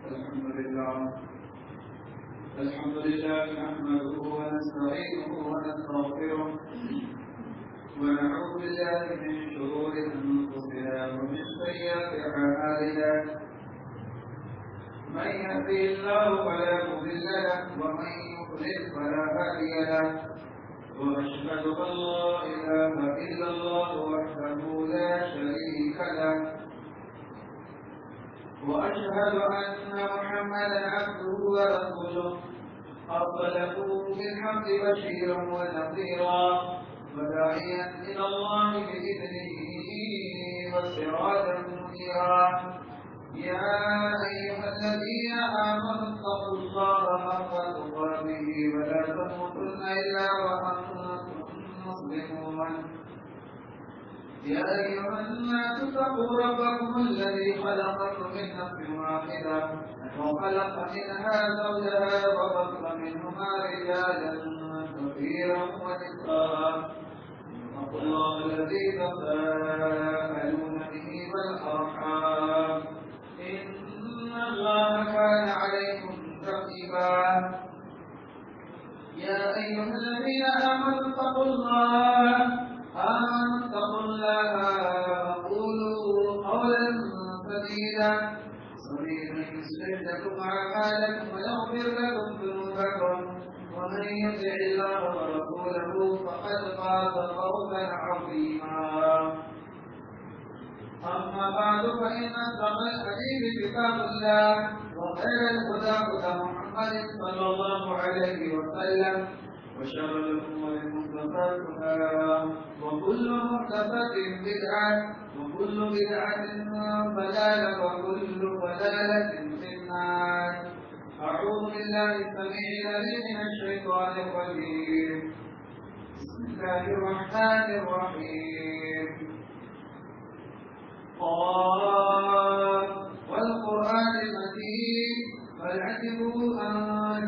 الحمد لله نحمده ونستعينه ونستغفره ونعوذ بالله من شرور أنفسنا ومن سيئات أعمالنا من يهده الله فلا مضل له ومن يضلل فلا هادي له وأشهد أن لا إله إلا الله وحده لا شريك له وأشهد أن محمدا عبده ورسوله أرسله بالحق بشيرا ونذيرا وداعيا إلى الله بإذنه وسراجا منيرا يا أيها الذين آمنوا اتقوا الله حق تقاته ولا تموتن إلا وأنتم مسلمون يا أيها الناس اتقوا ربكم الذي خلقكم من نفس واحدة وخلق منها زوجها وبث منهما رجالا كثيرا ونساء واتقوا الله الذي تساءلون به والأرحام إن الله كان عليكم رقيبا يا أيها الذين آمنوا اتقوا الله وقولوا قولا سديدا يصلح لكم أعمالكم ويغفر لكم ذنوبكم ومن يطع الله ورسوله فقد فاز فوزا عظيما أما بعد فإن أصدق الحديث كتاب الله وخير الهدى هدى محمد صلى الله عليه وسلم وشر الأمور محدثاتها وكل محدثة بدعة وكل بدعة ضلالة وكل ضلالة في النار. أعوذ بالله السميع العليم من الشيطان الرجيم. بسم الله الرحمن الرحيم. قال والقرآن المجيد بل عجبوا أن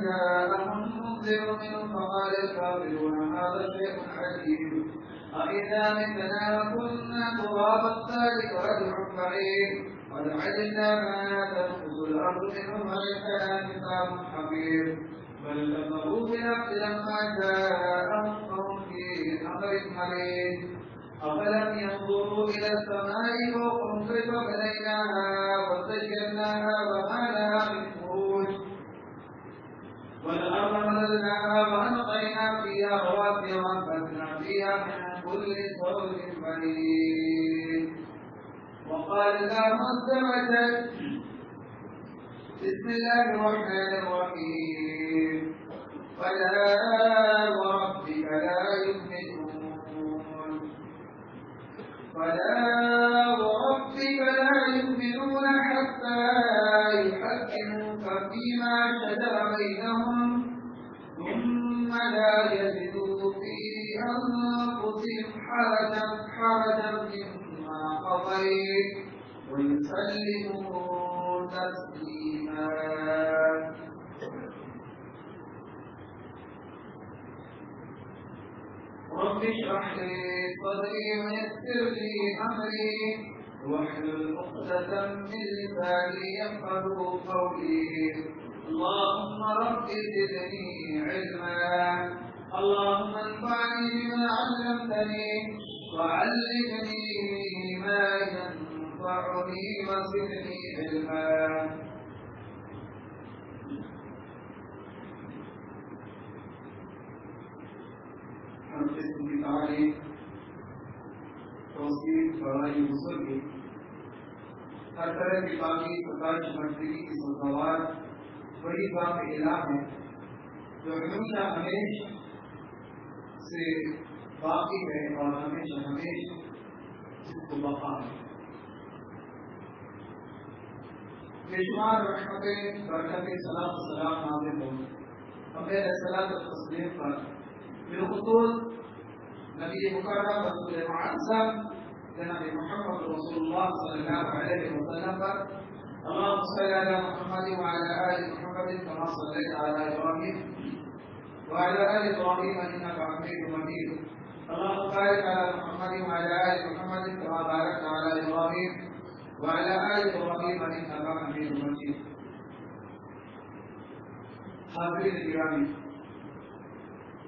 جاءهم منذر منهم فقال الكافرون هذا شيء عجيب أإذا متنا وكنا ترابا ذلك رجع بعيد قد علمنا ما تنقص الأرض منهم وليسنا كتاب حفيظ بل كفروا بالحق لما جاءهم فهم في أمر مريض أفلم ينظروا إلى السماء فوقهم كيف بنيناها وزيناها وما لها من فروج والأرض مددناها وألقينا فيها رواسي وأنبتنا فيها من كل زوج بهيج وقال الله عز وجل بسم الله الرحمن الرحيم فلا وربك لا يؤمنون حتى يحكموك فيما شجر بينهم ثم لا يجدوا في أنفسهم حرجا مما قضيت ويسلموا تسليما. رب اشرح لي صدري ويسر لي أمري واحلل عقدة من لساني يفقهوا قولي. اللهم رب زدني علما اللهم انفعني بما علمتني وعلمني ما ينفعني وزدني علما. اس کی تعریف توصیف بڑائی غسل کی ہر طرح کی باقی ستائش مرتبی کی سزاوار بڑی بات الہ ہے جو ہمیشہ ہمیشہ سے باقی ہے اور ہمیشہ ہمیشہ اس کو بقا ہے. بے شمار رحمتیں برکتیں صلاۃ و سلام نازل ہوں ہمیں صلاۃ و تسلیم پر بالخصوص نبی مکرم رسول معظم جناب محمد رسول اللہ صلی اللہ علیہ وسلم پر. اللهم صل على محمد وعلى آل محمد كما صليت على إبراهيم وعلى آل إبراهيم إنك حميد مجيد. اللهم بارك على محمد وعلى آل محمد كما باركت على إبراهيم وعلى آل إبراهيم إنك حميد مجيد. حاضرین گرامی،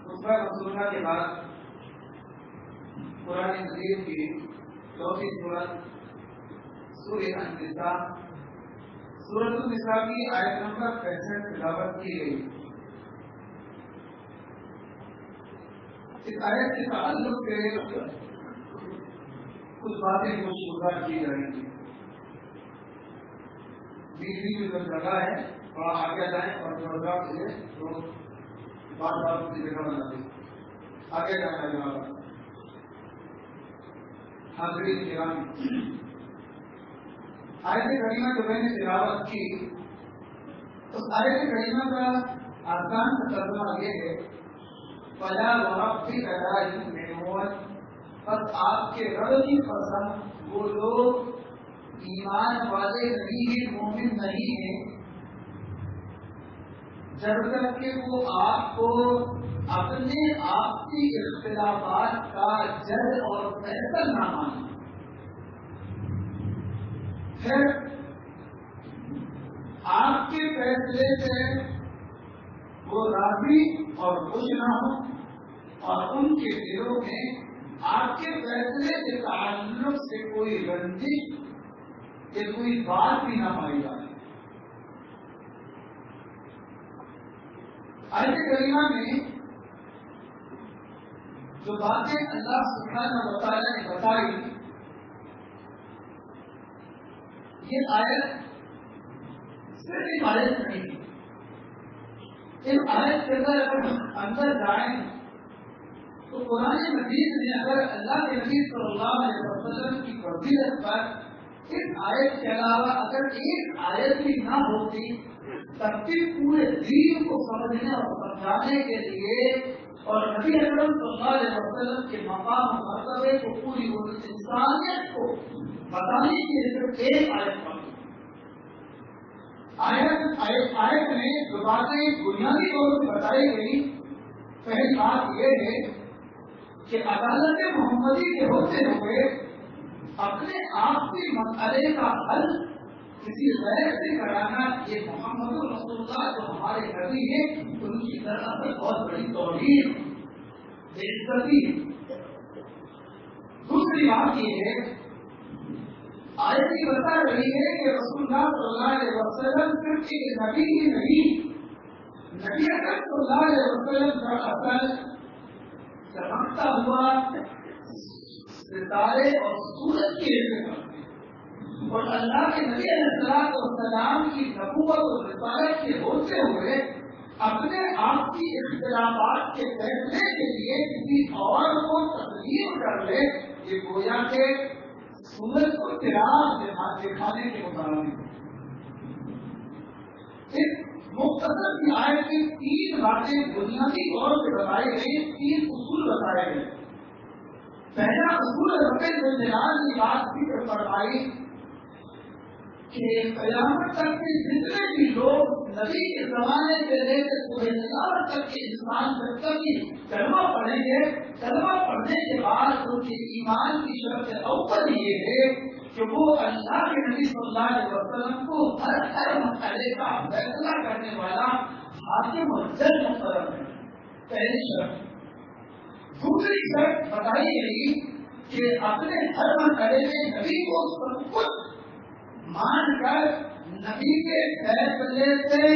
خطبہ رسولہ کے بعد قرآن مجید کی چوتھی سورت سورہ النساء، سورۃ النساء کی آیت نمبر 65 تلاوت کی گئی۔ اس آیت کے تعلق سے کچھ باتیں مشہور کی جائیں گی۔ بیچ بیچ میں جو جگہ ہے تھوڑا آگے جائیں اور تھوڑا سے تو بات بات کی جگہ بنا دیں، آگے جانا ہے جہاں پر۔ حاضرین گرامی، آیت کریمہ جو میں نے تلاوت کی، اس آیت کریمہ کا آسان ترجمہ یہ ہے فَلَا وَرَبِّكَ لَا يُؤْمِنُونَ، بس آپ کے رب کی قسم وہ لوگ ایمان والے نہیں ہیں، مومن نہیں ہیں، جب تک کہ وہ آپ کو اپنے آپسی اختلافات کا جج اور فیصل نہ مانیں، پھر آپ کے فیصلے سے وہ راضی اور خوش نہ ہوں، اور ان کے دلوں میں آپ کے فیصلے کے تعلق سے کوئی رنجش یا کوئی بات بھی نہ پائی جائے۔ آیت کریمہ میں جو باتیں اللہ سبحانہ و تعالیٰ نے بتائی، یہ آیت صرف ایک آیت نہیں ہے۔ اس آیت کے اندر جائیں تو قرآن مجید نے اگر اللہ کے نبی صلی اللہ علیہ وسلم کی فضیلت پر اس آیت کے علاوہ اگر ایک آیت بھی نہ ہوتی تب بھی پورے دین کو سمجھنے اور سمجھانے کے لیے اور نبی اکرم صلی اللہ علیہ وسلم کے مقام و مرتبے کو پوری انسانیت کو بتانے کے لیے صرف ایک آیت پر آیت میں جو باتیں بنیادی طور پر بتائی گئی، پہلی بات یہ ہے کہ عدالت محمدی کے ہوتے ہوئے اپنے آپ کے مسئلے کا حل کسی غیر سے کرانا، یہ محمد رسول اللہ جو ہمارے نبی ہیں ان کی طرف سے بہت بڑی توہین بے عزتی ہے۔ دوسری بات یہ ہے، آیت یہ بتا رہی ہے کہ رسول اللہ صلی اللہ علیہ وسلم صرف ایک نبی ہی نہیں، نبی اکرم صلی اللہ علیہ وسلم کا اصل چمکتا ہوا ستارے اور سورج کے جیسے، اور اللہ کے نبی علیہ السلام کی نبوت اور رسالت کے ہوتے ہوئے اپنے آپ کی اختلافات کے فیصلے کے لیے کسی اور کو تسلیم کر لے، یہ گویا کہ سورج کو چراغ دکھانے کے مطابق۔ اس مختصر کی آیت کی تین باتیں بنیادی طور سے بتائی گئی، تین اصول بتائے گئے۔ پہلا اصول رب الجلال کی بات ذکر فرمائی کہ قیامت تک کے جتنے بھی لوگ نبی کے زمانے سے لے کر قیامت تک کے انسان تک کی کلمہ پڑھیں گے، کلمہ پڑھنے کے بعد ان کے ایمان کی شرط اول یہ ہے کہ وہ اللہ کے نبی صلی اللہ علیہ وسلم کو ہر مسئلے کا فیصلہ کرنے والا حاکم اور جج مقرر ہے، پہلی شرط۔ دوسری شرط بتائی گئی کہ اپنے ہر مسئلے میں نبی کو سب کچھ مان کر نبی کے فیصلے سے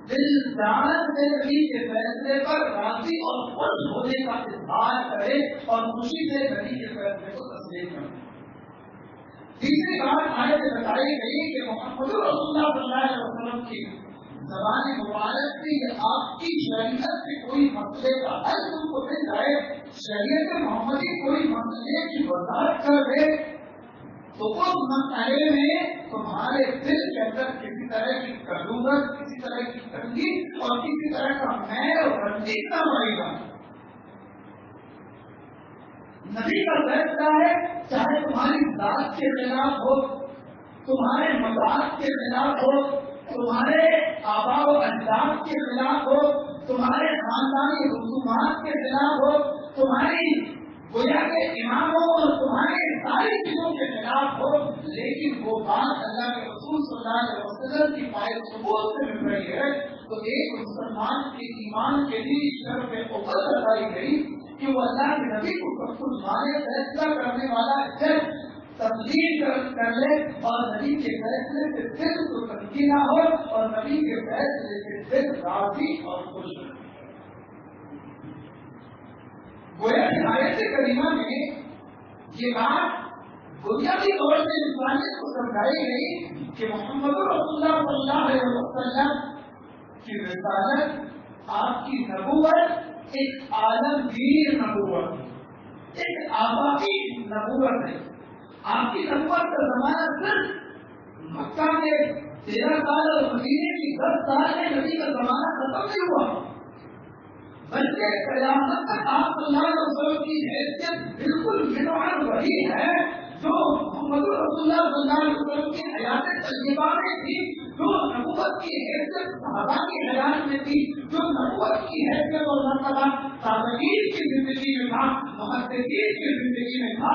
دل جان سے نبی کے فیصلے پر راضی اور خوش ہونے کا اظہار کرے اور خوشی سے نبی کے فیصلے کو تسلیم کرے۔ تیسری بات آیت میں بتائی گئی کہ محمد رسول اللہ صلی اللہ علیہ وسلم کی زبان مبارک سے یہ آپ کی شریعت سے کوئی مسئلے کا حل تم کو مل جائے، شریعت محمدی کوئی مسئلے کی وضاحت کر دے تو اس مسئلے میں تمہارے دل کے اندر کسی طرح کی کدورت، کسی طرح کی تنگی اور کسی طرح کا میل اور رنجش نہ بڑھے گا۔ نبی کا فیصلہ ہے، چاہے تمہاری ذات کے خلاف ہو، تمہارے مذاق کے خلاف ہو، تمہارے آبا و اجداد کے خلاف ہو، تمہارے خاندانی رسومات کے خلاف ہو، تمہاری گویا کے اماموں اور تمہارے ساری چیزوں کے خلاف ہو، لیکن وہ بات اللہ کے رسول صلی اللہ علیہ وسلم کی پائے ثبوت سے مل رہی ہے تو ایک مسلمان کے ایمان کے لیے شرف اول بتائی گئی کہ وہ اللہ کے نبی کو سب کچھ مانے، فیصلہ کرنے والا جج تسلیم کر لے اور نبی کے فیصلے سے دل کو تنقید نہ ہو اور نبی کے فیصلے سے دل راضی اور خوش ہو۔ گویا کہ آیت کریمہ میں یہ بات بنیادی طور سے انسانیت کو سمجھائی گئی کہ محمد رسول اللہ صلی اللہ علیہ وسلم کی رسالت، آپ کی نبوت ایک عالمگیر نبوت، ایک آبادی نبوت ہے۔ آپ کی نبوت کا زمانہ صرف مکہ کے 13 سال اور مدینے کی 10 سال میں نبی کا زمانہ ختم نہیں ہوا، بلکہ قیامت تک آپ صلی اللہ علیہ وسلم کی حیثیت بالکل منوعن وہی ہے جو محمد رسول اللہ صلی اللہ علیہ وسلم کی حیات طیبہ میں تھی، جو نبوت کی حیثیت صحابہ کی حیات میں تھی، جو نبوت کی حیثیت اور مرتبہ تابعین کی زندگی میں تھا، محدثین کی زندگی میں تھا۔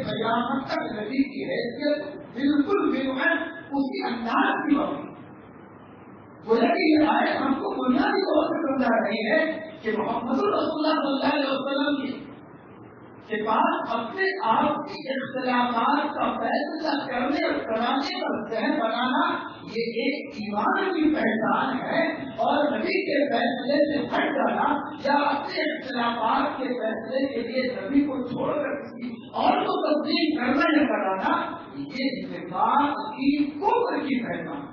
قیامت تک نبی کی حیثیت بالکل منوعن اسی انداز کی ہوگی۔ گویا کہ یہ آیت ہم کو بنیادی طور سے سمجھا رہی ہے کہ محمد رسول اللہ صلی اللہ علیہ وسلم کے پاس اپنے آپ کی اختلافات کا فیصلہ کرنے اور کرانے کا ذہن بنانا یہ ایک ایمان کی پہچان ہے، اور نبی کے فیصلے سے ہٹ جانا یا اپنے اختلافات کے فیصلے کے لیے نبی کو چھوڑ کر کسی اور کو تسلیم کرنا یا کرانا یہ اتفاق کی کفر کی پہچان۔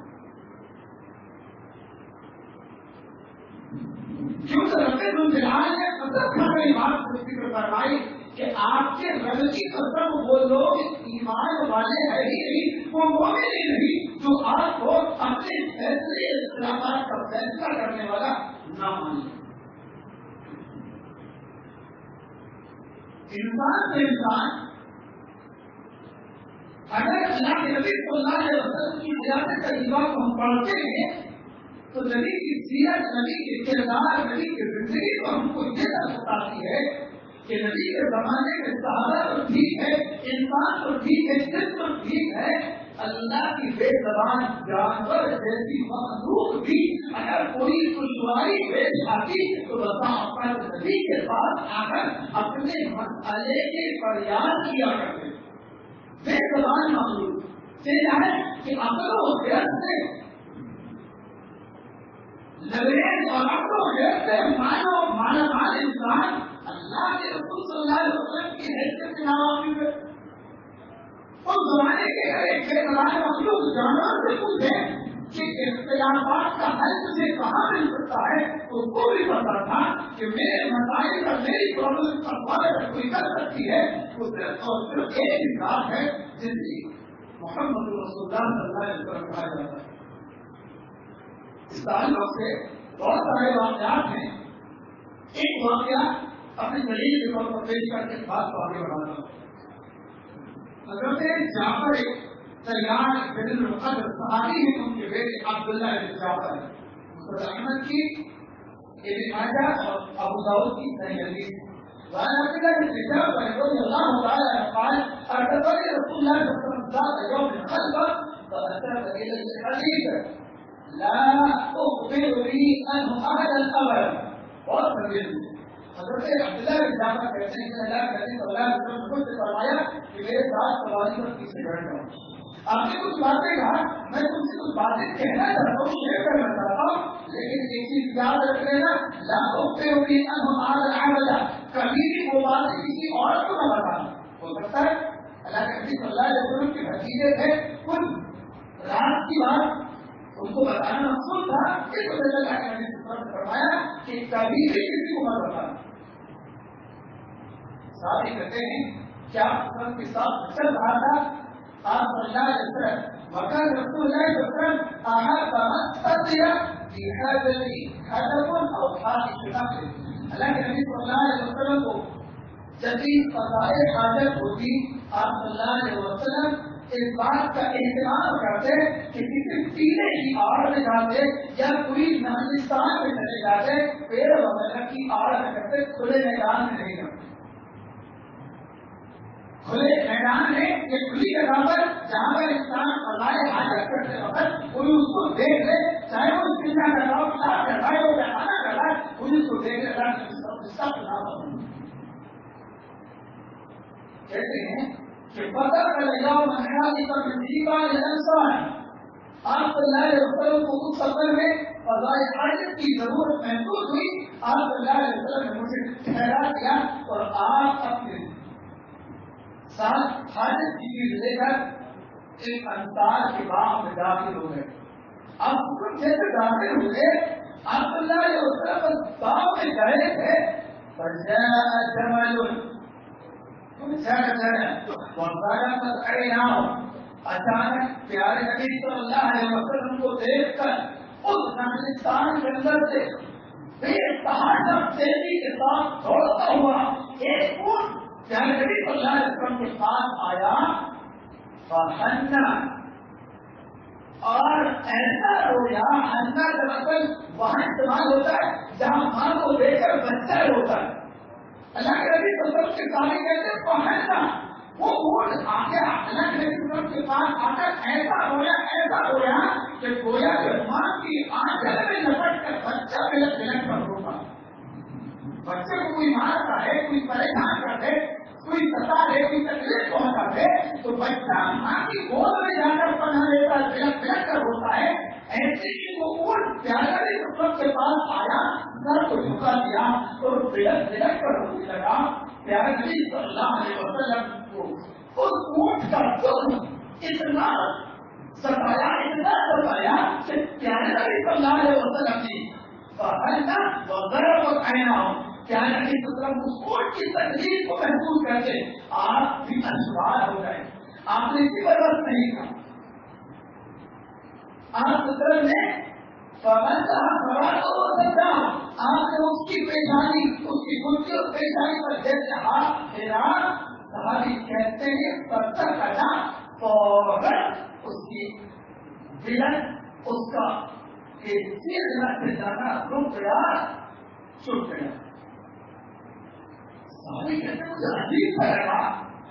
کیونکہ رب الجلال نے قسم کھا کر بات کو ذکر فرمائی کہ آپ کے رب کی قسم وہ لوگ ایمان والے ہیں ہی نہیں، وہ مومن ہی نہیں جو آپ کو اپنے فیصلے اختلافات کا فیصلہ کرنے والا نہ مانے۔ انسان سے انسان اگر اللہ کے نبی صلی اللہ علیہ وسلم کی حیات طیبہ کو ہم پڑھتے ہیں تو نبی کی سیرت، نبی کے کردار، نبی کی زندگی کو ہم کو یہ بتاتی ہے کہ نبی کے زمانے میں صحابہ تو ٹھیک ہے، انسان تو ٹھیک ہے، جسم تو ٹھیک ہے، اللہ کی بے زبان جانور جیسی مخلوق بھی اگر کوئی دشواری پیش آتی تو بتا اپنا نبی کے پاس آ کر اپنے مسئلے کے فریاد کیا کرتے۔ بے زبان مخلوق سے ہے کہ عقل و خیال سے لبریز اور عقل و خیال سے مانا انسان اللہ کے رسول صلی اللہ علیہ وسلم کی حیثیت سے ناواقف ہے۔ اس زمانے کے ایک بے زبان مخلوق جانور سے پوچھے کہ اختلافات کا حل مجھے کہاں مل سکتا ہے، اس کو بھی پتا تھا کہ میرے مسائل کا، میری پرابلم کا حل کوئی کر سکتی ہے، اور صرف ایک ہی بات ہے جس کی محمد رسول اللہ صلی اللہ علیہ وسلم کہا جاتا ہے۔ اس تعلق سے بہت سارے واقعات ہیں۔ ایک واقعہ اپنی دلیل کے طور پر پیش کر کے بات کو آگے بڑھاتا ہوں۔ حضرت جعفر تیار بن القدر صحابی ہیں، ان کے بیٹے عبداللہ بن جعفر مسند احمد کی، ابن ماجہ اور ابو داؤد کی صحیح حدیث۔ وعن عبد الله بن جعفر رضي الله تعالى عنه قال: أرسلني رسول الله صلى الله عليه وسلم ذات يوم خلفه فأتى إلى الحديث لا أخبر بي أنه أحدا أبدا. بہت طویل۔ حضرت عبداللہ بن جعفر کہتے ہیں کہ اللہ کے نبی صلی اللہ علیہ وسلم نے مجھ سے فرمایا کہ میرے ساتھ سواری پر پیچھے بیٹھ جاؤ۔ آپ نے کچھ باتیں کہا، میں تم سے کچھ باتیں کہنا چاہتا ہوں، شیئر کرنا چاہتا ہوں، لیکن ایک چیز یاد رکھ لینا، لا أخبر بي أنه أحدا أبدا، کبھی بھی وہ بات کسی اور کو نہ بتانا۔ ہو سکتا ہے اللہ کے نبی صلی اللہ علیہ وسلم کے بھتیجے تھے، کچھ رات کی بات ان کو بتانا مقصود تھا، اس وجہ سے اللہ کے نبی صلی اللہ علیہ وسلم نے فرمایا کہ کبھی بھی کسی کو مت بتانا۔ ساتھ ہی کہتے ہیں کیا حسن کے ساتھ چل رہا تھا آپ صلی اللہ علیہ وسلم، وکان رسول اللہ صلی اللہ علیہ وسلم احب مستطیع فی حاجتی حدب او حاجت شناخت۔ اللہ کے نبی صلی اللہ علیہ وسلم کو جدید قضاء حاجت ہوتی، آپ صلی اللہ علیہ وسلم اس بات کا اہتمام کرتے کہ کسی پیلے کی آڑ میں جاتے یا کوئی نمستان میں چلے جاتے، پیڑ وغیرہ کی آڑ میں کرتے، کھلے میدان میں نہیں کرتے۔ کھلے میدان میں ایک کھلی جگہ پر جہاں پر انسان قضاء حاجت کرتے وقت کوئی اس کو دیکھ لے، چاہے وہ اس پوچھا کر رہا ہوں کیا کر رہا ہے وہ کھانا کر رہا ہے پولیس کو دیکھ رہا ہے کہتے ہیں کہ پتہ چلا منہاجی کا نزدیکا انسان آپ صلی اللہ علیہ وسلم کو اس سفر میں فضائے حاجت کی ضرورت محسوس ہوئی. آپ صلی اللہ علیہ وسلم نے مجھے ٹھہرا دیا اور آپ اپنے ساتھ حاجت کی چیز لے کر ایک انصار کے باغ میں داخل ہو گئے. آپ حکم جیسے داخل ہوئے آپ صلی اللہ علیہ وسلم باغ میں گئے تھے اچانک پیارے نبی صلی اللہ علیہ وسلم کو دیکھ کر اس نخلستان کے اندر سے بے تحاشا تیزی کے ساتھ دوڑتا ہوا ایک اونٹ پیارے نبی صلی اللہ علیہ وسلم کے پاس آیا اور ایسا رویا ہننا دراصل وہاں استعمال ہوتا ہے جہاں ماں کو لے کر بچہ ہوتا ہے. اللہ کے نبی صلی اللہ علیہ وسلم کے سامنے کہتے ہیں پہننا وہ اونٹ آ گیا. اللہ کے نبی صلی اللہ علیہ وسلم کے پاس آ کر ایسا رویا کہ گویا کہ ماں کی آنچل میں لپٹ کر بچہ بلک بلک کر روتا. بچے کو کوئی مارتا ہے کوئی پریشان کرتے کوئی ستا دے کوئی تکلیف پہنچا دے تو بچہ ماں کی گود میں جا کر پناہ لیتا ہے بلک بلک کر ہوتا ہے. ایسے ہی وہ اونٹ پیارے نبی صلی اللہ علیہ وسلم کے پاس آیا سر کو جھکا دیا اور بلک بلک کر رونے لگا. پیارے نبی صلی اللہ علیہ وسلم کو اس اونٹ کا ظلم اتنا ستایا کہ پیارے نبی صلی اللہ علیہ وسلم نے پیارے نبی صلی اللہ علیہ وسلم اس اونٹ کی تکلیف کو محسوس کر کے آپ بھی اشوار ہو گئے. آپ نے اسی برداشت نہیں کہا. آپ سوالو نے آپ نے اس کی پیشانی اس کی خوبصورت پیشانی پر جیسے ہاتھ پھیرا صحابی کہتے ہیں پتھر کٹا فوراً اس کی دلن اس کا جانا رک گیا چھوٹ گیا. صحابی کہتے ہیں مجھے عجیب لگا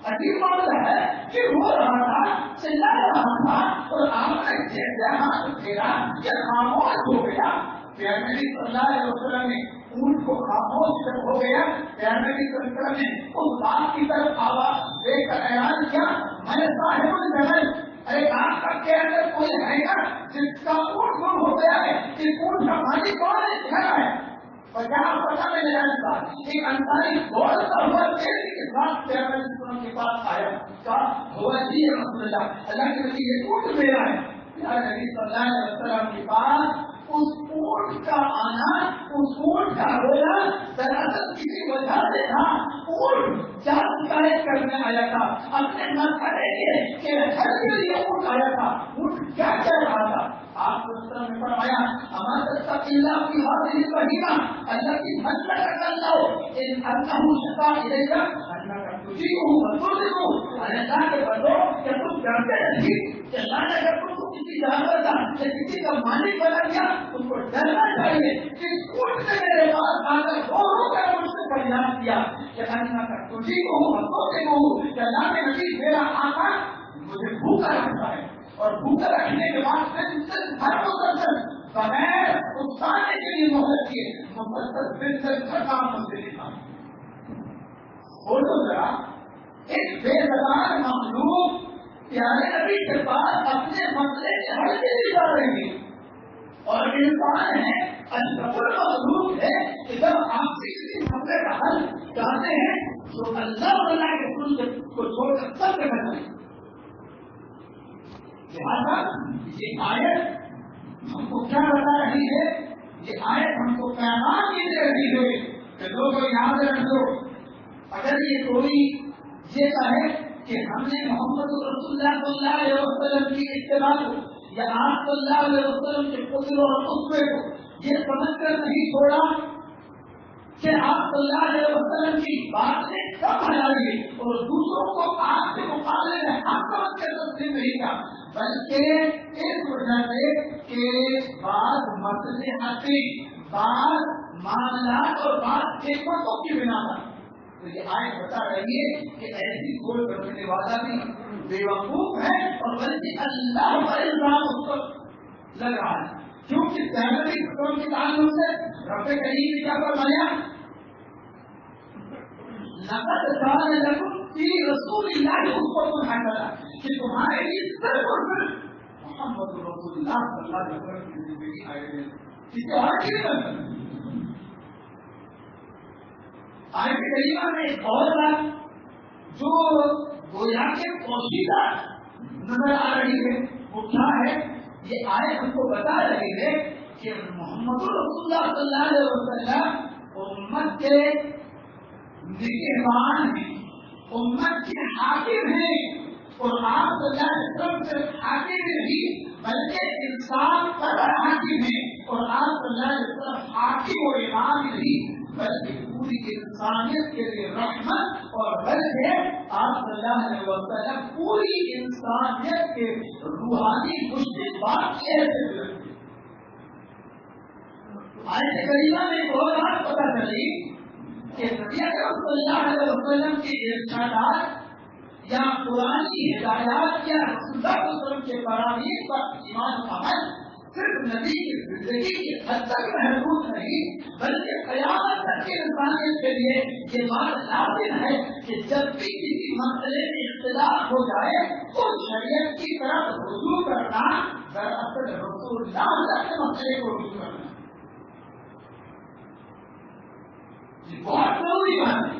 عجیب معاملہ ہے کہ رو رہا تھا چلا رہا تھا اور آپ نے جیسے ہاتھ پھیرا کہ خاموش ہو گیا. پیارے نبی صلی اللہ علیہ وسلم نے اونٹ کو خاموش ہو گیا. پیارے نبی صلی اللہ علیہ وسلم نے اس بات کی طرف آواز دے کر اعلان کیا میں صاحب الجبل ارے آپ کا کے اندر کوئی ہے گا جس کا اونٹ گم ہو گیا ہے اس اونٹ کا مالک کون ہے ٹھہرا ہے. جہاں پتا میں لگا ایک انصاری دوڑتا ہوا تیزی کے ساتھ پیارے نبی صلی اللہ علیہ وسلم کے پاس آیا کہا ہوا جی رسول اللہ اللہ کے نبی یہ اونٹ میرا ہے. پیارے نبی صلی اللہ علیہ وسلم کے پاس اس اونٹ کا آنا اس اونٹ کا رونا دراصل کسی وجہ سے تھا. اونٹ کیا شکایت کرنے آیا تھا اپنے مسئلے کے حل کے لیے اونٹ آیا تھا. اونٹ کیا کہہ رہا تھا آپ نے فرمایا ہمارا اللہ کی حاضری بہینا اللہ کی مسئلہ کر لو ان اللہ شفا الیکا اللہ کا تجھی ہوں منظور ہوں اللہ کے بندو کہ تم جانتے نہیں کہ اللہ نے اگر تم کو کسی جانور کا یا کسی کا مالک بنا دیا تم کو ڈرنا چاہیے کہ اونٹ نے میرے پاس آ کر رو کر مجھ سے فریاد کیا کہ اللہ کا تجھی ہوں منظور ہوں کہ اللہ کے نبی میرا آقا مجھے بھوکا رکھتا ہے اور بھوکا رکھنے کے بعد ہر مسلسل بغیر اس کھانے کے لیے محنت کیے مسلسل کام مجھے لکھا. بولو ذرا ایک بے زبان مخلوق پیارے نبی کے پاس اپنے مسئلے کے حل کے لیے جا رہی ہے اور انسان ہے اشرف المخلوق ہے کہ جب آپ سے کسی مسئلے کا حل چاہتے ہیں تو اللہ تعالیٰ کے رسول کو چھوڑ کر سب کرنا چاہیے. لہٰذا یہ آیت ہم کو کیا بتا رہی ہے یہ آیت ہم کو پیغام یہ دے رہی ہے کہ لوگوں یاد رکھ دو اگر یہ کوئی یہ کہے کہ ہم نے محمد رسول اللہ صلی اللہ علیہ وسلم کی اتباع کو یا آپ صلی اللہ علیہ وسلم کے قدر اور اسوے کو یہ سمجھ کر نہیں چھوڑا کہ آپ صلی اللہ علیہ وسلم کی بات سے کم ہٹائیے اور دوسروں کو آپ کے مقابلے میں حق سمجھ کر تسلیم نہیں کیا بلکہ اس وجہ سے کہ بعض مسئلے بعض معاملات اور بعض حکمتوں کی بنا پر تو یہ آیت بتا رہی ہے کہ ایسی کوئی کرنے والا بھی بے وقوف ہے اور بلکہ اللہ کا الزام اس پر لگ رہا ہے کیونکہ فیملی کے تعلق سے رب کریم نے کیا فرمایا؟ لقد كان لكم في رسول الله اسوة حسنة، کہ تمہارے لیے صرف اور صرف محمد رسول اللہ صلی اللہ علیہ وسلم کی زندگی آئے ہیں، کسی اور کی نہیں۔ آیت کریمہ میں ایک اور بات جو گویا کے پوشیدہ نظر آ رہی ہے وہ کیا ہے؟ یہ آیت ہم کو بتا رہی ہے کہ محمد رسول اللہ صلی اللہ علیہ وسلم امت کے نگہبان ہیں، امت کے حاکم ہیں، اور آپ صلی اللہ علیہ وسلم صرف حاکم نہیں بلکہ انسان پر حاکم ہیں، اور آپ صلی اللہ علیہ وسلم حاکم اور امام نہیں بلکہ پوری انسانیت کے لیے رحمت، اور بلکہ آپ صلی اللہ علیہ وسلم پوری انسانیت کے روحانی مشرفات کی حیثیت رکھتے ہیں۔ آیت کریمہ میں ایک اور بات پتہ چلی کہ نبی اکرم صلی اللہ علیہ وسلم کے ارشادات یا قرآنی ہدایات یا رسول اللہ صلی اللہ علیہ وسلم کے فرامین پر ایمان و عمل صرف نبی کی زندگی کی حد تک محدود نہیں بلکہ قیامت تک کے انسانیت کے لیے یہ بات لازم ہے کہ جب بھی کسی مسئلے میں اختلاف ہو جائے تو شریعت کی طرف رجوع کرنا دراصل رسول اللہ کے مسئلے کو رجوع کرنا بہت ضروری بات ہے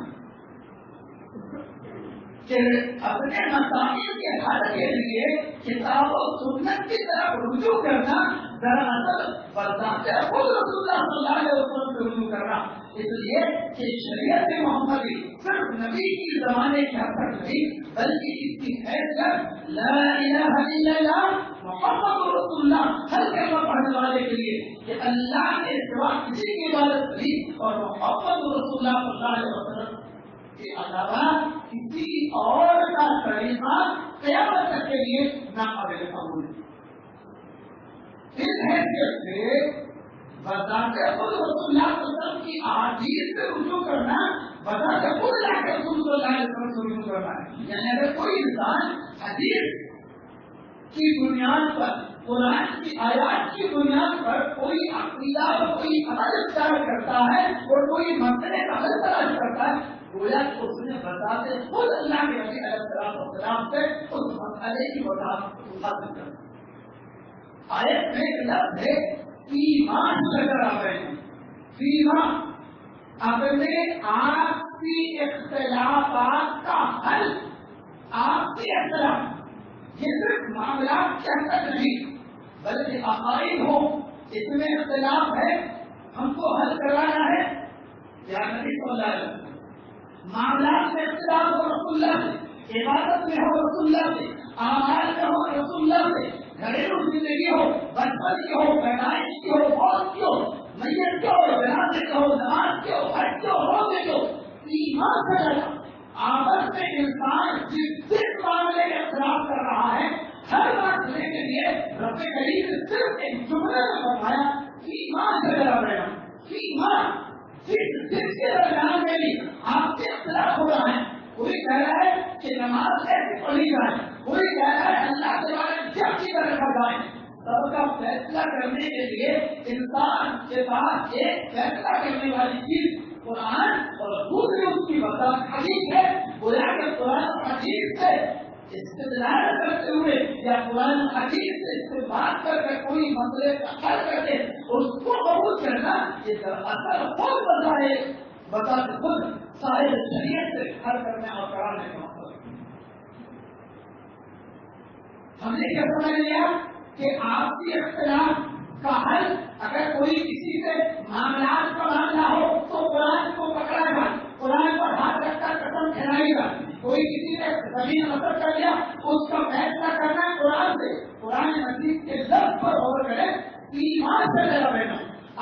کہ اپنے مسائل کے حل کے لیے کتاب و سنت کی طرف رجوع کرنا دراصل بذات خود رسول اللہ صلی اللہ علیہ وسلم سے رجوع کرنا، اس لیے کہ شریعت محمدی صرف نبی کی زمانے کے حد تک نہیں بلکہ اس کی حیثیت لا الہ الا اللہ محمد رسول اللہ ہر کلمہ پڑھنے والے کے لیے کہ اللہ کے سوا کسی کی عبادت نہیں اور محمد رسول اللہ صلی اللہ علیہ وسلم کے علاوہ کسی اور کا طریقہ قیامت تک کے لیے ناقابل قبول ہے۔ اس حیثیت سے بذات خود رسول اللہ صلی اللہ علیہ وسلم کی احادیث سے رجوع کرنا بذات خود اللہ کے رسول صلی اللہ علیہ وسلم سے رجوع کرنا ہے، یعنی اگر کوئی انسان حدیث کی بنیاد پر قرآن کی آیات کی بنیاد پر کوئی عقیدہ اور کوئی عمل اختیار کرتا ہے اور کوئی مسئلے کا حل تلاش کرتا ہے گویا کہ اس نے بذات خود اللہ کے نبی علیہ السلام سے اس مسئلے کی وضاحت حاصل کر دی۔ آیت میں ایک لفظ ہے ایمان نظر آ رہے ہیں، ایمان اپنے آپسی اختلافات کا حل، آپسی اختلاف یہ صرف معاملات کے اندر نہیں بلکہ عقائد ہو، اس میں اختلاف ہے، ہم کو حل کرانا ہے یا نبی صلی اللہ علیہ وسلم، معاملات میں اختلاف ہو رسول اللہ سے، عبادت میں ہو رسول اللہ سے، اعمال میں ہو رسول اللہ سے، گھریلو زندگی ہو، بچپن کی ہو، پیدائش کی ہو، موت کی ہو، میت کی ہو، جنازے کی ہو، نماز کی ہو، حج کی ہو، روزے کی ہو، ایمان سے لگا آپس میں انسان جس معاملے میں اختلاف کر رہا ہے ہر معاملے کے لیے رب کریم نے صرف ایک جملے میں فرمایا ایمان سے لگا رہنا، ایمان جس کے درمیان میں بھی آپ سے اختلاف ہو رہا ہے، کوئی کہہ رہا ہے کہ نماز ایسی پڑھی جائے، کوئی کہہ رہا ہے اللہ کے بارے میں جب کی طرح کرائے، سب کا فیصلہ کرنے کے لیے انسان کے پاس ایک فیصلہ کرنے والی چیز قرآن اور دوسری اس کی وضاحت حدیث ہے، گویا کہ قرآن حدیث سے استدلال کرتے ہوئے یا قرآن حدیث سے استعمال کر کے کوئی مسئلے کا حل کرتے اس کو قبول کرنا یہ دراصل خود بتا خود صاحب شریعت سے حل کرنے اور کرانے کا مطلب۔ ہم نے کیا سمجھ لیا کہ آپسی اختلاف کا حل اگر کوئی کسی سے معاملات کا معاملہ ہو تو قرآن کو پکڑائے گا، قرآن پر ہاتھ رکھ کر قسم کھلائے گا، کوئی کسی نے زمین مطلب کر لیا اس کا فیصلہ کرنا ہے قرآن سے، قرآن مجید کے لفظ پر غور کرے، ایمان سے لگا رہنا،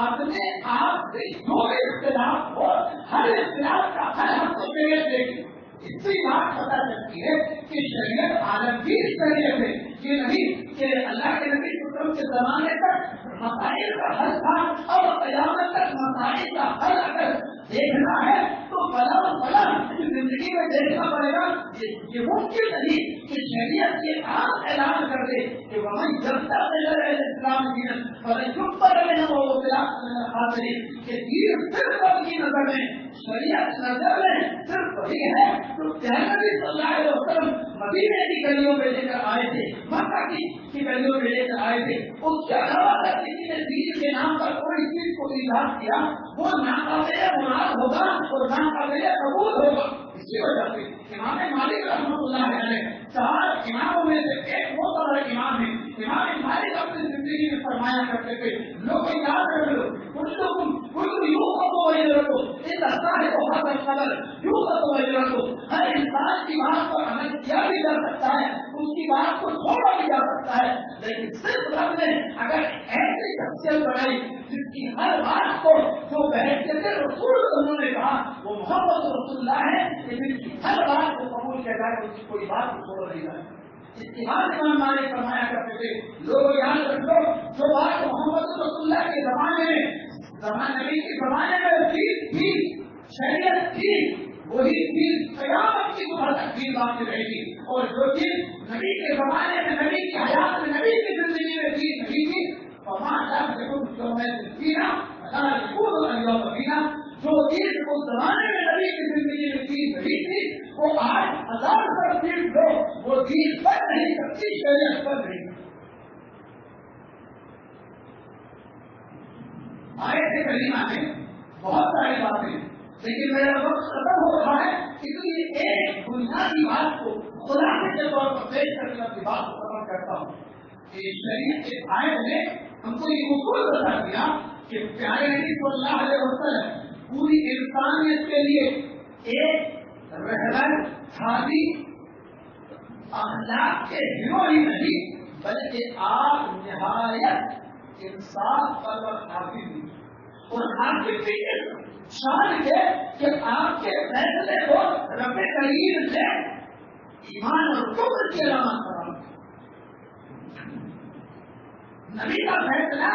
اپنے آپ سے جو بھی اختلاف ہو ہر اختلاف کا حل ہم کو شریعت دے گی۔ اس سے بات پتہ چلتی ہے کہ شریعت عالمگیر شریعت ہے، یہ نہیں کہ اللہ کے نبی کے زمانے تک مسائل کا حل تھا اور قیامت تک مسائل کا حل اگر دیکھنا ہے تو بلا زندگی میں دیکھنا پڑے گا. یہ ممکن نہیں کہ شریعت یہ عام اعلان کر دے کہ وہاں جبتا اسلام دین اور کہ دین صرف اپنی نظر میں شریعت نظر میں صرف وہی ہے جو نبی صلی اللہ علیہ وسلم مدینے کی گلیوں میں لے کر آئے تھے, مکہ کی گلیوں میں لے کر آئے تھے. اس کے علاوہ اگر کسی نے دین کے نام پر کوئی چیز کو ایجاد کیا وہ ناقابل مراد ہوگا اور ناقابل قبول ہوگا. اس کی وجہ سے امام مالک رحمۃ اللہ علیہ 4 اماموں میں سے ایک بہت بڑا امام ہے. امام مالک اپنی زندگی میں فرمایا کرتے تھے, لوگ یاد کر لو ہر انسان کی بات پر عمل کیا بھی جا سکتا ہے, اس کی بات کو چھوڑا بھی جا سکتا ہے, لیکن صرف رب نے اگر ایسی شخصیت بنائی جس کی ہر بات کو جو بحثیت رسول انہوں نے کہا وہ محمد رسول اللہ ہے, لیکن کی ہر بات کو قبول کیا جائے اس کی کوئی بات کو چھوڑا نہیں جائے. اس کی بات امام مالک فرمایا کرتے تھے, لوگ یاد رکھ لو جو بات محمد رسول اللہ کے زمانے میں نبی کے زمانے میں تھی شریعت تھی وہی چیز قیامت کی صبح تک بھی باقی رہے گی, اور جو چیز نبی کے زمانے میں نبی کی حیات میں نبی کی زندگی میں تھی نہیں تھی جو چیز اس زمانے میں نبی کی زندگی میں تھی نہیں تھی وہ آج 1000% لوگ وہ چیز پر نہیں سکتی, شریعت پر نہیں. آیت کریمہ میں بہت ساری باتیں ہیں لیکن میرا وقت ختم ہو رہا ہے, اس لیے ایک بنیادی بات کو خلاصے کے طور پر پیش کر کے اپنی بات کو ختم کرتا ہوں. شریعت کے آیت نے ہم کو یہ اصول بتا دیا کہ پیارے نبی صلی اللہ علیہ وسلم پوری انسانیت کے لیے ایک رہبر ہادی اخلاق کے ہیرو ہی نہیں بلکہ آپ نہایت انصاف پر حافظ بھی, اور حافظ بھی شان ہے کہ آپ کے فیصلے کو رب کریم سے ایمان اور کفر کی علامت قرار دیا. نبی کا فیصلہ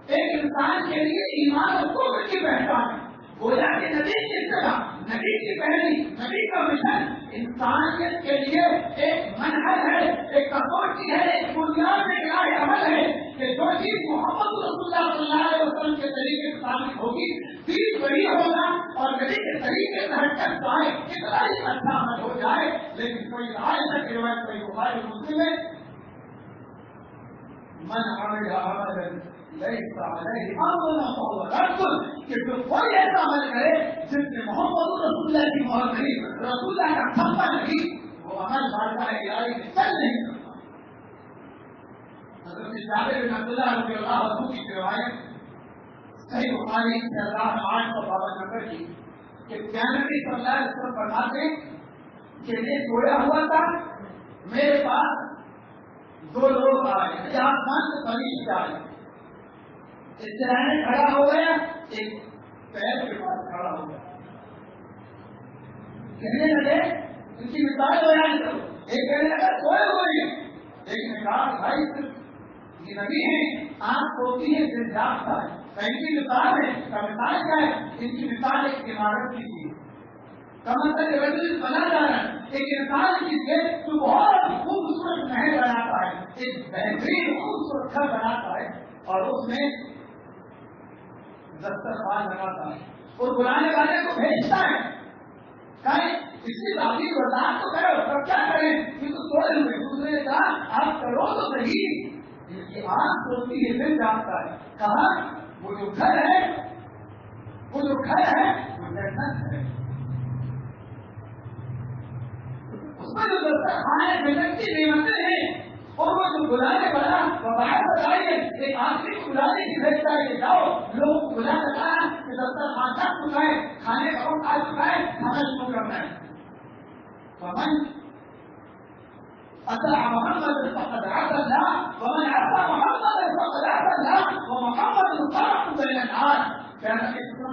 ایک انسان کے لیے ایمان اور کفر کی پہچان ہے. گویا کہ نبی کی طرح نبی کی پہلی نبی کا مشن انسانیت کے لیے ایک منہج ہے, ایک کسوٹی ہے, ایک بنیاد ایک راہ عمل ہے کہ جو چیز محمد رسول اللہ صلی اللہ علیہ وسلم کے طریقے سے ثابت ہوگی دین وہی ہوگا, اور نبی کے طریقے سے ہٹ کر چاہے کتنا ہی اچھا عمل ہو جائے لیکن کوئی رائے تک روایت کوئی بخاری مسلم ہے من عمل عملا ليس عليه امرنا فهو رد, کہ جو کوئی ایسا عمل کرے جس میں محمد رسول اللہ کی مہر نہیں, رسول اللہ کا کھمبا نہیں, وہ عمل بارگاہ الہی میں چل نہیں سکتا. حضرت جابر بن عبداللہ رضی اللہ عنہ کی روایت صحیح بخاری 1852 نمبر کی کہ پیارے نبی صلی اللہ علیہ وسلم فرماتے کہ میں سویا ہوا تھا, میرے پاس 2 لوگ آئے, آسمان سے فرشتے آئے, اس طرح کھڑا ہو گیا, ایک پیر کے پاس کھڑا ہو گیا, کہنے لگے ان کی مثال بیان کرو. ایک کہنے لگا سوئے ہوئے, ایک نے کہا بھائی صرف یہ نبی ہے, آنکھ ہوتی ہے پھر جاگتا ہے, ان کی مثال ہے. اس کا مثال کیا ہے؟ ان کی مثال ایک عمارت کی تھی, کمر رجل بنا جا رہا ہے, ایک انسان کی جو بہت خوبصورت محل بناتا ہے, ایک بہترین خوبصورت گھر بناتا ہے, اور اس میں دسترخوان لگاتا ہے اور بلانے والے کو بھیجتا ہے. اس کی تعلیم برداشت تو کرو, تب کیا کریں, یہ تو سوئے ہوئے. دوسرے نے کہا آپ کرو تو صحیح, یہ آنکھ سوچتی ہے پھر جانتا ہے. کہا وہ جو گھر ہے وہ جنت ہے, اس میں جو دسترخوان ہے جنت کی نعمتیں ہیں, اور وہ جو بلانے والا وہ باہر بتائیے ایک آدمی کو بلانے کی بھیجتا ہے کہ جاؤ لوگ کو بلا کر کہ دسترخوان تک چکائے, کھانے کا وقت آ چکا ہے, کھانا شروع کرنا ہے. فمن أطاع محمد فقد عصى الله ومن عصى محمد فقد عصى الله ومحمد فرق بين الناس.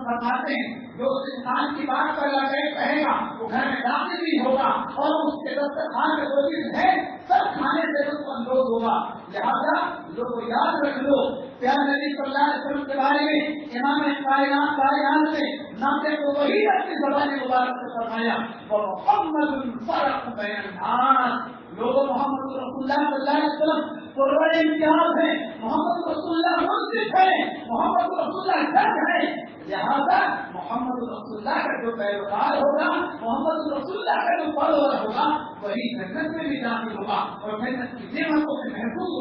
فرماتے ہیں جو اس انسان کی بات پر لبیک کہے گا وہ گھر میں داخل بھی ہوگا اور اس کے دسترخوان میں جو چیز ہے سب کھانے سے لطف اندوز ہوگا. لہٰذا لوگوں یاد رکھ لو پیارے نبی صلی اللہ علیہ وسلم کے بارے میں امام کائنات نے نام کو وہی اپنی زبان مبارک سے فرمایا محمد فرق بین الناس. لوگوں محمد رسول اللہ صلی اللہ علیہ وسلم قرآن امتیاز ہے, محمد رسول اللہ منصف ہے, محمد رسول اللہ جج ہے. لہٰذا محمد رسول اللہ کا جو پیروکار ہوگا, محمد رسول اللہ کا جو فالوور ہوگا وہی جنت میں بھی داخل ہوگا اور جنت کی نعمتوں سے محفوظ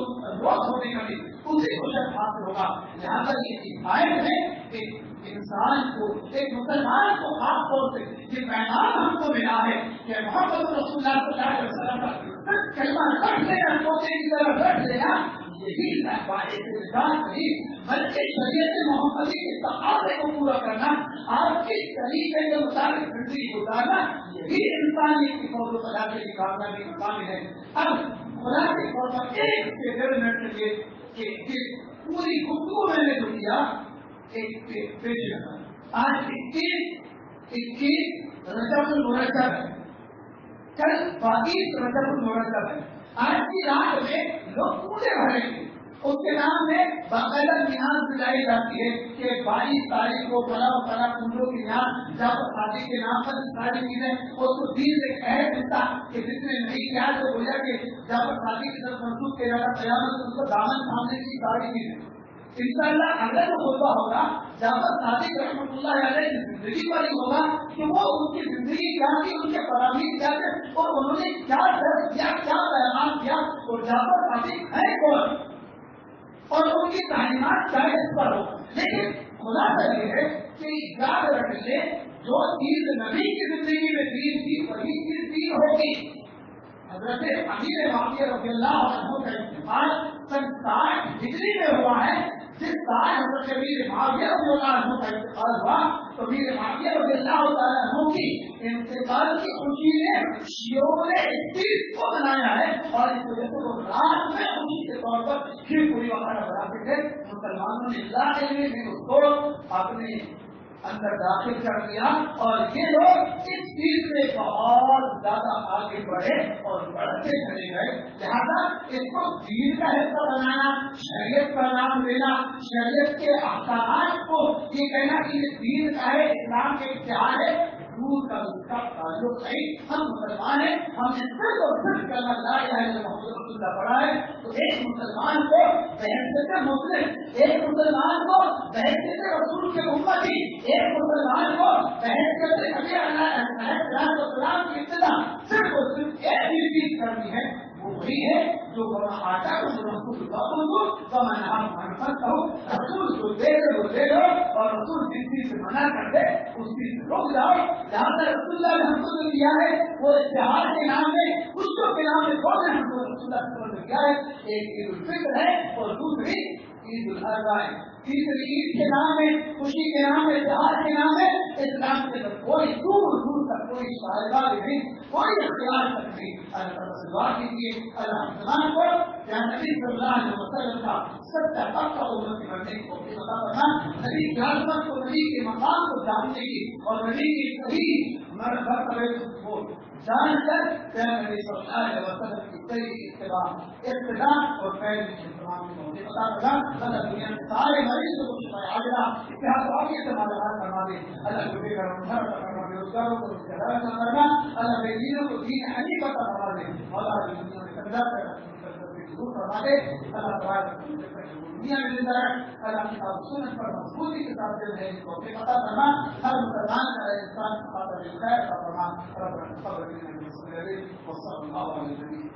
روز ہونے کا بھی اسی کو شرف حاصل ہوگا. لہٰذا یہ حفاظت ہے کہ انسان کو, ایک مسلمان کو خاص طور سے یہ پیغام ہم کو ملا ہے کہ محمد رسول اللہ صلی اللہ علیہ وسلم کا کلمہ رکھ لینا, سوچے کی طرح رکھ لینا, یہی نہیں بلکہ شریعت محمدی کے تقاضے کو پورا کرنا, آپ کے طریقے کے مطابق زندگی گزارنا, یہی انسانیت کی فوج و فلاح کی کامیابی کا کام ہے. اب خدا کے طور پر ایک سے 1.5 منٹ کے لیے کہ پوری گفتگو میں نے جو کیا ایک پیش رکھا. آج 21 رجب المرجب ہے, کل 22 رجب المرجب ہے. آج کی رات میں لوگ پورے بھریں گے, اس کے نام میں باقاعدہ نیاز دلائی جاتی ہے کہ 22 تاریخ کو بڑا و بڑا کنڈوں کی نیاز جب شادی کے نام پر ساری چیزیں اس کو دین سے کہہ دیتا کہ جس نے نہیں کیا تو بولا کہ جب شادی کی طرف منسوخ کیا جاتا قیامت اس کو دامن سامنے کی ساری چیزیں. انشاءاللہ اگلا جو خطبہ ہوگا جعفر صادق رحمۃ اللہ علیہ کی زندگی پر ہی ہوگا کہ وہ ان کی زندگی کیا تھی, ان کے فرامین کیا تھے اور انہوں نے کیا درد کیا, کیا پیغام کیا, اور جعفر صادق ہے کون اور ان کی تعلیمات کیا اس پر ہو. لیکن خلاصہ یہ ہے کہ یاد رکھ لیں جو چیز نبی کی زندگی میں دین تھی وہی چیز دین ہوگی. حضرت امیر معاویہ رضی اللہ عنہ کا انتقال سن 60 ہجری میں ہوا ہے. جس سال حضرت امیر معاویہ رضی اللہ عنہ کا انتقال ہوا تو امیر معاویہ رضی اللہ تعالیٰ عنہ کی انتقال کی خوشی نے شیعوں نے اس چیز کو بنایا ہے اور اس وجہ سے وہ رات میں خوشی کے طور پر پھر پوری وقت بناتے تھے. مسلمانوں نے اللہ کے لیے اس کو اپنے اندر داخل کر دیا اور یہ لوگ اس چیز میں بہت زیادہ آگے بڑھے اور بڑھتے چلے گئے. لہٰذا اس کو دین کا حصہ بنانا, شریعت کا نام لینا, شریعت کے احکامات کو یہ کہنا کہ یہ دین کا ہے, اسلام کے اتحاد ہے, دور کا اس کا تعلق نہیں. ہم مسلمان ہیں, ہم نے صرف اور صرف کلمہ لا الہ الا اللہ محمد رسول اللہ پڑھا ہے. تو ایک مسلمان کو بحیثیت مسلم, ایک مسلمان کو بحیثیت رسول کے امتی, ایک مسلمان کو بحیثیت نبی علیہ السلام کی ابتدا صرف اور صرف ایک ہی چیز کرنی ہے, وہ وہی ہے جو آتا ہے رسول کو دے دو اور رسول جس چیز سے منع کر دے اس چیز سے روک جاؤ. جہاں تک رسول اللہ نے ہم کو دیا ہے وہ اتحاد کے نام میں, خوشیوں کے نام میں کون نے ہم کو رسول اللہ نے کیا ہے, ایک عید الفطر ہے اور دوسری عید الاضحیٰ ہے. تیسری عید کے نام میں, خوشی کے نام میں, اتحاد کے نام میں اسلام کے اندر کوئی دور دور تک کوئی شائبہ نہیں, کوئی اختیار تک نہیں. اللہ تعالیٰ سے دعا کیجیے اللہ مسلمان کو جہاں نبی صلی اللہ علیہ وسلم کا سچا پکا امت کی بننے کو پتا کرنا, نبی کی عظمت کو, نبی کے مقام کو جاننے کی اور نبی کی صحیح مرتبہ کو جان کر نبی صلی اللہ علیہ وسلم کی صحیح اتباع اور پیروی کے تمام کو پتا کرنا. اللہ دنیا کے سارے مریضوں کو شفا عاجلہ اتحاد واقعی سے مدد فرما دے. اللہ کو بے گھر فرما, بیروزگاروں کو اس کے درد فرما, اللہ بے دینوں کو دین حنیف عطا فرما دے. اللہ دنیا میں کندا فرما دے. اللہ تبارک دنیا میں زندہ رکھ, اللہ کی سنت پر مضبوطی کے ساتھ دل ہے اس کو پتا کرنا. ہر مسلمان کا انسان خاطر خیر کا فرما. رب صلی اللہ علیہ وسلم.